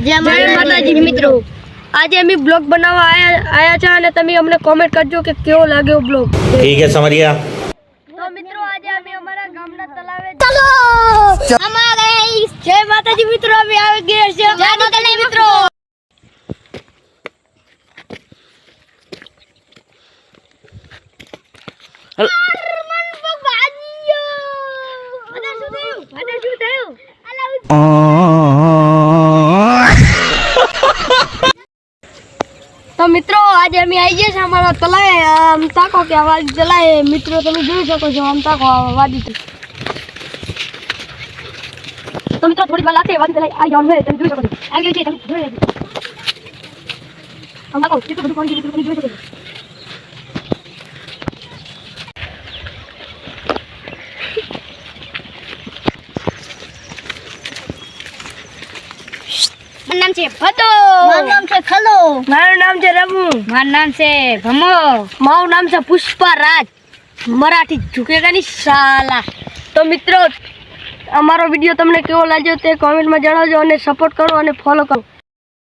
જય માતાજી મિત્રો, આજે અમે બ્લોગ બનાવવા આયા છે અને તમે અમને કોમેન્ટ કરજો કે કેવો લાગ્યો બ્લોગ। ठीक है समझ गया। તો મિત્રો આજે અમે અમારા ગામના તલાવે ચલો અમારે જય માતાજી મિત્રો, અમે આવી ગયા છે જય માતાજી મિત્રો। तो मित्रों आज हम आई गए हमारा तलाए हम ताको के आवाज चलाए मित्रों तुम જોઈ શકો છો हम ताको आवाज तो मित्रों थोड़ी बार लाते आवाज चलाए आ जाओ है तुम જોઈ શકો છો आ गए तुम જોઈ हम ताको कितो બધું કોણ કે જોઈ શકો છો। नाम से भतो, मारू नाम से खलो, मारू नाम से रमू, मारू नाम से भमो, मारू नाम से पुष्पराज। मराठी झुकेगा नहीं साला। तो मित्रों અમારો વિડિયો તમને કેવો લાગ્યો તે કોમેન્ટ માં જણાવજો અને સપોર્ટ કરો અને ફોલો કરો।